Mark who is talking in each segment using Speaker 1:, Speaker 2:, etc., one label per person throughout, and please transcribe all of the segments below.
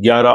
Speaker 1: 11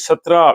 Speaker 1: 17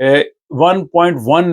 Speaker 1: 1.1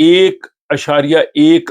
Speaker 1: 1.1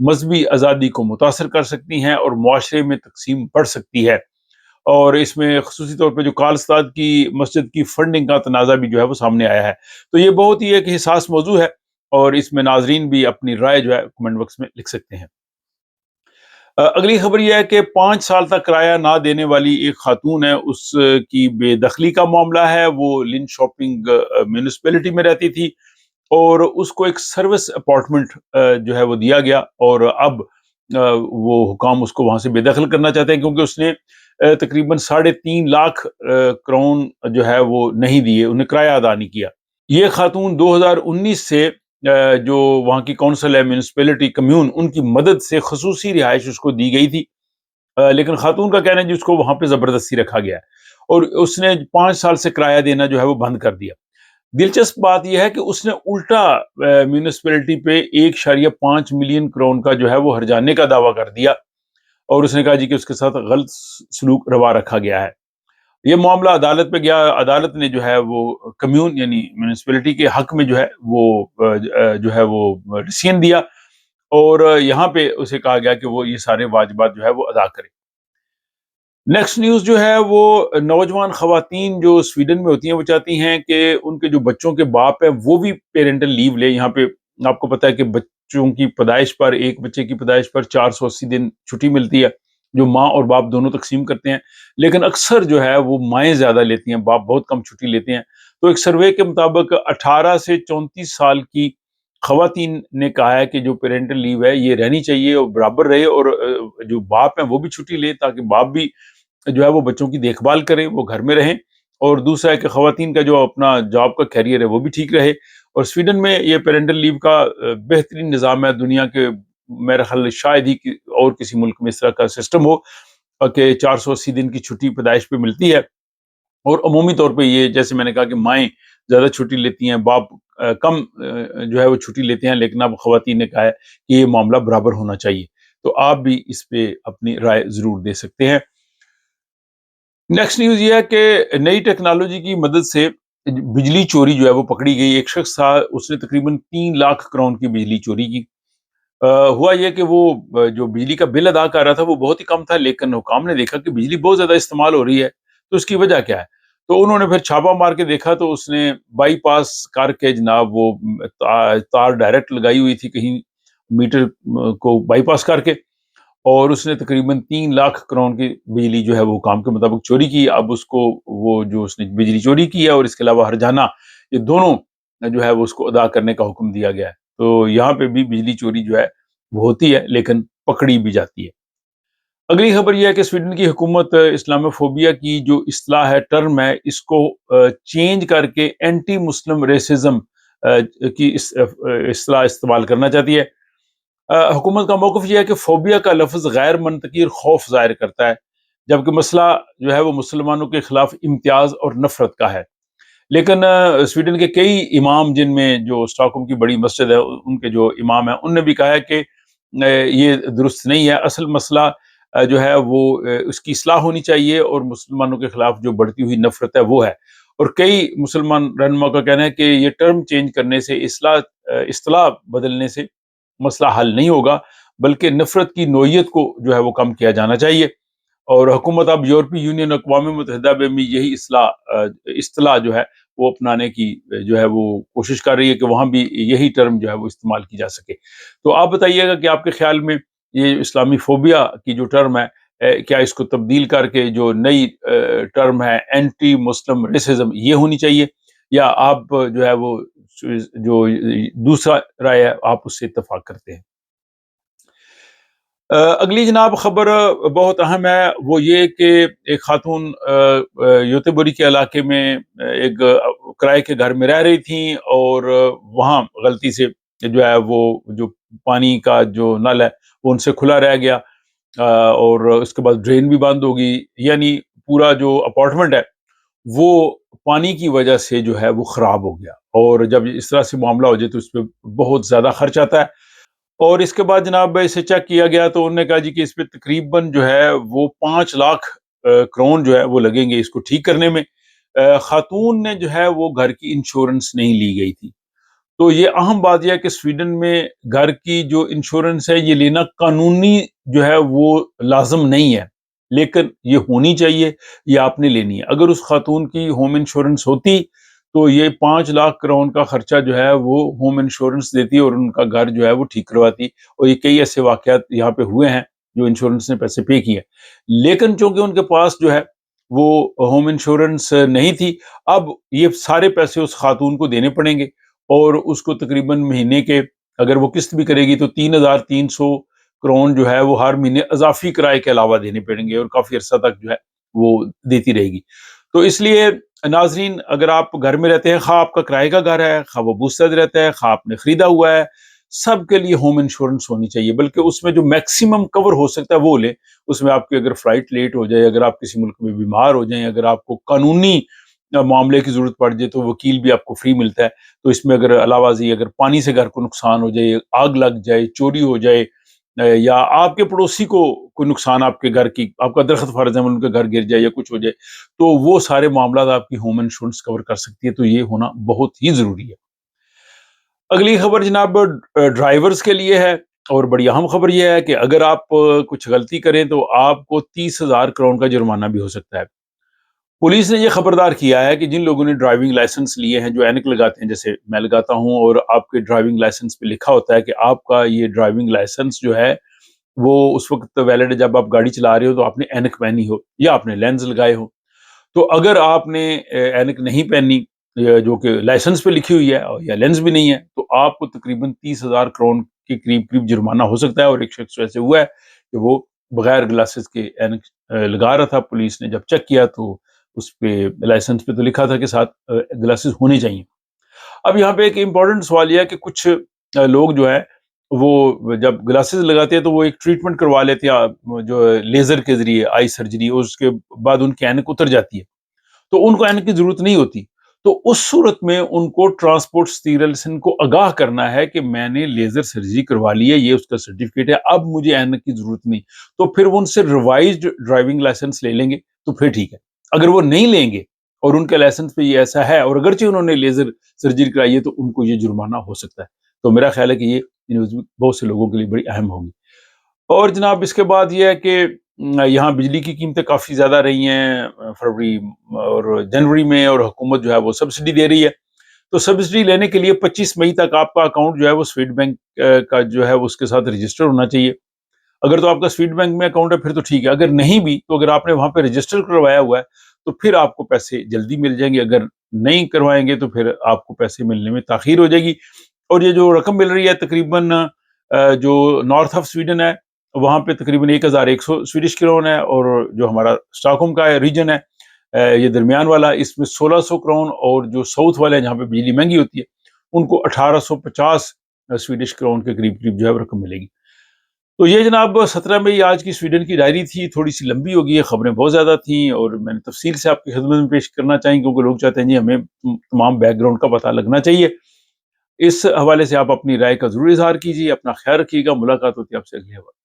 Speaker 1: مذہبی آزادی کو متاثر کر سکتی ہیں اور معاشرے میں تقسیم بڑھ سکتی ہے۔ اور اس میں خصوصی طور پہ جو کالستاد کی مسجد کی فنڈنگ کا تنازع بھی جو ہے وہ سامنے آیا ہے۔ تو یہ بہت ہی ایک حساس موضوع ہے، اور اس میں ناظرین بھی اپنی رائے جو ہے کمنٹ باکس میں لکھ سکتے ہیں۔ اگلی خبر یہ ہے کہ 5 سال تک کرایہ نہ دینے والی ایک خاتون ہے، اس کی بے دخلی کا معاملہ ہے۔ وہ لن شاپنگ میونسپلٹی میں رہتی تھی، اور اس کو ایک سروس اپارٹمنٹ جو ہے وہ دیا گیا، اور اب وہ حکام اس کو وہاں سے بے دخل کرنا چاہتے ہیں، کیونکہ اس نے تقریباً 3.5 لاکھ کرون جو ہے وہ نہیں دیے، انہیں کرایہ ادا نہیں کیا۔ یہ خاتون 2019 سے جو وہاں کی کونسل ہے، میونسپلٹی کمیون، ان کی مدد سے خصوصی رہائش اس کو دی گئی تھی، لیکن خاتون کا کہنا ہے جس کو وہاں پہ زبردستی رکھا گیا ہے، اور اس نے 5 سال سے کرایہ دینا جو ہے وہ بند کر دیا۔ دلچسپ بات یہ ہے کہ اس نے الٹا میونسپلٹی پہ 1.5 ملین کرون کا جو ہے وہ ہرجانے کا دعویٰ کر دیا، اور اس نے کہا جی کہ اس کے ساتھ غلط سلوک روا رکھا گیا ہے۔ یہ معاملہ عدالت پہ گیا، عدالت نے جو ہے وہ کمیون یعنی میونسپلٹی کے حق میں جو ہے وہ ڈسیزن دیا، اور یہاں پہ اسے کہا گیا کہ وہ یہ سارے واجبات جو ہے وہ ادا کرے۔ نیکسٹ نیوز جو ہے وہ نوجوان خواتین جو سویڈن میں ہوتی ہیں وہ چاہتی ہیں کہ ان کے جو بچوں کے باپ ہیں وہ بھی پیرنٹل لیو لے۔ یہاں پہ آپ کو پتا ہے کہ بچوں کی پیدائش پر، ایک بچے کی پیدائش پر 480 دن چھٹی ملتی ہے، جو ماں اور باپ دونوں تقسیم کرتے ہیں، لیکن اکثر جو ہے وہ مائیں زیادہ لیتی ہیں، باپ بہت کم چھٹی لیتے ہیں۔ تو ایک سروے کے مطابق 18 سے 34 سال کی خواتین نے کہا ہے کہ جو پیرنٹل لیو ہے یہ رہنی چاہیے اور برابر رہے، اور جو باپ ہیں وہ بھی چھٹی لے، تاکہ باپ بھی جو ہے وہ بچوں کی دیکھ بھال کریں، وہ گھر میں رہیں، اور دوسرا ہے کہ خواتین کا جو اپنا جاب کا کیریئر ہے وہ بھی ٹھیک رہے۔ اور سویڈن میں یہ پیرنٹل لیو کا بہترین نظام ہے، دنیا کے میرا خیال شاید ہی اور کسی ملک میں اس طرح کا سسٹم ہو کہ 480 دن کی چھٹی پیدائش پہ ملتی ہے۔ اور عمومی طور پہ یہ جیسے میں نے کہا کہ مائیں زیادہ چھٹی لیتی ہیں، باپ کم جو ہے وہ چھٹی لیتے ہیں، لیکن اب خواتین نے کہا ہے کہ یہ معاملہ برابر ہونا چاہیے۔ تو آپ بھی اس پہ اپنی رائے ضرور دے سکتے ہیں۔ نیکسٹ نیوز یہ ہے کہ نئی ٹیکنالوجی کی مدد سے بجلی چوری جو ہے وہ پکڑی گئی۔ ایک شخص تھا، اس نے تقریباً 3 لاکھ کرون کی بجلی چوری کی۔ ہوا یہ کہ وہ جو بجلی کا بل ادا کر رہا تھا وہ بہت ہی کم تھا، لیکن حکام نے دیکھا کہ بجلی بہت زیادہ استعمال ہو رہی ہے، تو اس کی وجہ کیا ہے؟ تو انہوں نے پھر چھاپا مار کے دیکھا، تو اس نے بائی پاس کر کے جناب وہ تار ڈائریکٹ لگائی ہوئی تھی کہیں میٹر کو بائی پاس کر کے، اور اس نے تقریباً 3 لاکھ کرون کی بجلی جو ہے وہ حکام کے مطابق چوری کی۔ اب اس کو وہ جو اس نے بجلی چوری کی ہے اور اس کے علاوہ ہرجانہ، یہ دونوں جو ہے وہ اس کو ادا کرنے کا حکم دیا گیا ہے۔ تو یہاں پہ بھی بجلی چوری جو ہے وہ ہوتی ہے، لیکن پکڑی بھی جاتی ہے۔ اگلی خبر یہ ہے کہ سویڈن کی حکومت اسلاموفوبیا کی جو اصطلاح ہے، ٹرم ہے، اس کو چینج کر کے اینٹی مسلم ریسزم کی اصطلاح استعمال کرنا چاہتی ہے۔ حکومت کا موقف یہ ہے کہ فوبیا کا لفظ غیر منطقی اور خوف ظاہر کرتا ہے، جبکہ مسئلہ جو ہے وہ مسلمانوں کے خلاف امتیاز اور نفرت کا ہے۔ لیکن سویڈن کے کئی امام، جن میں جو اسٹاک ہوم کی بڑی مسجد ہے ان کے جو امام ہیں، ان نے بھی کہا ہے کہ یہ درست نہیں ہے۔ اصل مسئلہ جو ہے وہ اس کی اصلاح ہونی چاہیے، اور مسلمانوں کے خلاف جو بڑھتی ہوئی نفرت ہے وہ ہے۔ اور کئی مسلمان رہنما کا کہنا ہے کہ یہ ٹرم چینج کرنے سے، اصطلاح بدلنے سے مسئلہ حل نہیں ہوگا، بلکہ نفرت کی نوعیت کو جو ہے وہ کم کیا جانا چاہیے۔ اور حکومت اب یورپی یونین، اقوام متحدہ میں بھی یہی اصطلاح جو ہے وہ اپنانے کی جو ہے وہ کوشش کر رہی ہے کہ وہاں بھی یہی ٹرم جو ہے وہ استعمال کی جا سکے۔ تو آپ بتائیے گا کہ آپ کے خیال میں یہ اسلامی فوبیا کی جو ٹرم ہے، کیا اس کو تبدیل کر کے جو نئی ٹرم ہے اینٹی مسلم ریسزم یہ ہونی چاہیے، یا آپ جو ہے وہ جو دوسرا رائے ہے آپ اس سے اتفاق کرتے ہیں؟ اگلی جناب خبر بہت اہم ہے، وہ یہ کہ ایک خاتون یوتبوری کے علاقے میں ایک کرائے کے گھر میں رہ رہی تھیں، اور وہاں غلطی سے جو ہے وہ جو پانی کا جو نل ہے وہ ان سے کھلا رہ گیا، اور اس کے بعد ڈرین بھی بند ہو گئی، یعنی پورا جو اپارٹمنٹ ہے وہ پانی کی وجہ سے جو ہے وہ خراب ہو گیا۔ اور جب اس طرح سے معاملہ ہو جائے تو اس پہ بہت زیادہ خرچ آتا ہے۔ اور اس کے بعد جناب اسے چیک کیا گیا تو انہوں نے کہا جی کہ اس پہ تقریباً جو ہے وہ 5 لاکھ کرون جو ہے وہ لگیں گے اس کو ٹھیک کرنے میں۔ خاتون نے جو ہے وہ گھر کی انشورنس نہیں لی گئی تھی، تو یہ اہم بات یہ ہے کہ سویڈن میں گھر کی جو انشورنس ہے یہ لینا قانونی جو ہے وہ لازم نہیں ہے، لیکن یہ ہونی چاہیے، یہ آپ نے لینی ہے۔ اگر اس خاتون کی ہوم انشورنس ہوتی تو یہ 5 لاکھ کرون کا خرچہ جو ہے وہ ہوم انشورنس دیتی اور ان کا گھر جو ہے وہ ٹھیک کرواتی، اور یہ کئی ایسے واقعات یہاں پہ ہوئے ہیں جو انشورنس نے پیسے پے کیے، لیکن چونکہ ان کے پاس جو ہے وہ ہوم انشورنس نہیں تھی، اب یہ سارے پیسے اس خاتون کو دینے پڑیں گے، اور اس کو تقریباً مہینے کے اگر وہ قسط بھی کرے گی تو 3,300 کرون جو ہے وہ ہر مہینے اضافی کرائے کے علاوہ دینے پڑیں گے، اور کافی عرصہ تک جو ہے وہ دیتی رہے گی۔ تو اس لیے ناظرین، اگر آپ گھر میں رہتے ہیں، خواہ آپ کا کرائے کا گھر ہے، خواہ وہ بوستد رہتا ہے، خواہ آپ نے خریدا ہوا ہے، سب کے لیے ہوم انشورنس ہونی چاہیے، بلکہ اس میں جو میکسیمم کور ہو سکتا ہے وہ لیں۔ اس میں آپ کی اگر فلائٹ لیٹ ہو جائے، اگر آپ کسی ملک میں بیمار ہو جائیں، اگر آپ کو قانونی معاملے کی ضرورت پڑ جائے تو وکیل بھی آپ کو فری ملتا ہے۔ تو اس میں اگر علاوہ ازیں اگر پانی سے گھر کو نقصان ہو جائے، آگ لگ جائے، چوری ہو جائے، یا آپ کے پڑوسی کو کوئی نقصان، آپ کے گھر کی، آپ کا درخت فرض ہے ان کے گھر گر جائے یا کچھ ہو جائے، تو وہ سارے معاملات آپ کی ہوم انشورنس کور کر سکتی ہے، تو یہ ہونا بہت ہی ضروری ہے۔ اگلی خبر جناب ڈرائیورز کے لیے ہے، اور بڑی اہم خبر یہ ہے کہ اگر آپ کچھ غلطی کریں تو آپ کو 30,000 کرون کا جرمانہ بھی ہو سکتا ہے۔ پولیس نے یہ خبردار کیا ہے کہ جن لوگوں نے ڈرائیونگ لائسنس لیے ہیں، جو اینک لگاتے ہیں، جیسے میں لگاتا ہوں، اور آپ کے ڈرائیونگ لائسنس پہ لکھا ہوتا ہے کہ آپ کا یہ ڈرائیونگ لائسنس جو ہے وہ اس وقت ویلڈ ہے جب آپ گاڑی چلا رہے ہو، تو آپ نے اینک پہنی ہو یا آپ نے لینز لگائے ہو۔ تو اگر آپ نے اینک نہیں پہنی، جو کہ لائسنس پہ لکھی ہوئی ہے، یا لینز بھی نہیں ہے، تو آپ کو تقریباً 30,000 کرون کے قریب قریب جرمانہ ہو سکتا ہے۔ اور ایک شخص ایسے ہوا ہے کہ وہ بغیر گلاسز کے اینک لگا رہا تھا، پولیس نے جب چیک کیا تو اس پہ لائسنس پہ تو لکھا تھا کہ ساتھ گلاسز ہونے چاہیے۔ اب یہاں پہ ایک امپورٹنٹ سوال یہ ہے کہ کچھ لوگ جو ہے وہ جب گلاسز لگاتے ہیں تو وہ ایک ٹریٹمنٹ کروا لیتے ہیں جو لیزر کے ذریعے، آئی سرجری، اور اس کے بعد ان کی اینک اتر جاتی ہے، تو ان کو اینک کی ضرورت نہیں ہوتی۔ تو اس صورت میں ان کو ٹرانسپورٹ سٹیرلسن کو آگاہ کرنا ہے کہ میں نے لیزر سرجری کروا لی ہے، یہ اس کا سرٹیفکیٹ ہے، اب مجھے اینک کی ضرورت نہیں۔ تو پھر وہ ان سے ریوائزڈ ڈرائیونگ لائسنس لے لیں گے تو پھر ٹھیک ہے۔ اگر وہ نہیں لیں گے اور ان کے لائسنس پہ یہ ایسا ہے، اور اگرچہ انہوں نے لیزر سرجری کرائی ہے، تو ان کو یہ جرمانہ ہو سکتا ہے۔ تو میرا خیال ہے کہ یہ نیوز بہت سے لوگوں کے لیے بڑی اہم ہوگی۔ اور جناب اس کے بعد یہ ہے کہ یہاں بجلی کی قیمتیں کافی زیادہ رہی ہیں فروری اور جنوری میں، اور حکومت جو ہے وہ سبسڈی دے رہی ہے۔ تو سبسڈی لینے کے لیے 25 مئی تک آپ کا اکاؤنٹ جو ہے وہ سویٹ بینک کا جو ہے اس کے ساتھ رجسٹر ہونا چاہیے۔ اگر تو آپ کا سویٹ بینک میں اکاؤنٹ ہے پھر تو ٹھیک ہے، اگر نہیں بھی تو اگر آپ نے وہاں پہ رجسٹر کروایا ہوا ہے تو پھر آپ کو پیسے جلدی مل جائیں گے، اگر نہیں کروائیں گے تو پھر آپ کو پیسے ملنے میں تاخیر ہو جائے گی۔ اور یہ جو رقم مل رہی ہے تقریباً جو نارتھ آف سویڈن ہے وہاں پہ تقریباً 1,100 سویڈش کرون ہے، اور جو ہمارا اسٹاک ہوم کا ریجن ہے یہ درمیان والا، اس میں 1,600 کرون، اور جو ساؤتھ والے ہیں جہاں پہ بجلی مہنگی ہوتی ہے ان کو 1,850 سویڈش کرون کے قریب قریب جو ہے رقم ملے گی۔ تو یہ جناب 17 مئی آج کی سویڈن کی ڈائری تھی، تھوڑی سی لمبی ہوگی ہے، خبریں بہت زیادہ تھیں، اور میں نے تفصیل سے آپ کی خدمت میں پیش کرنا چاہیں کیونکہ لوگ چاہتے ہیں جی ہمیں تمام بیک گراؤنڈ کا پتہ لگنا چاہیے۔ اس حوالے سے آپ اپنی رائے کا ضرور اظہار کیجیے، اپنا خیال رکھیے گا، ملاقات ہوتی ہے آپ سے اگلی بار۔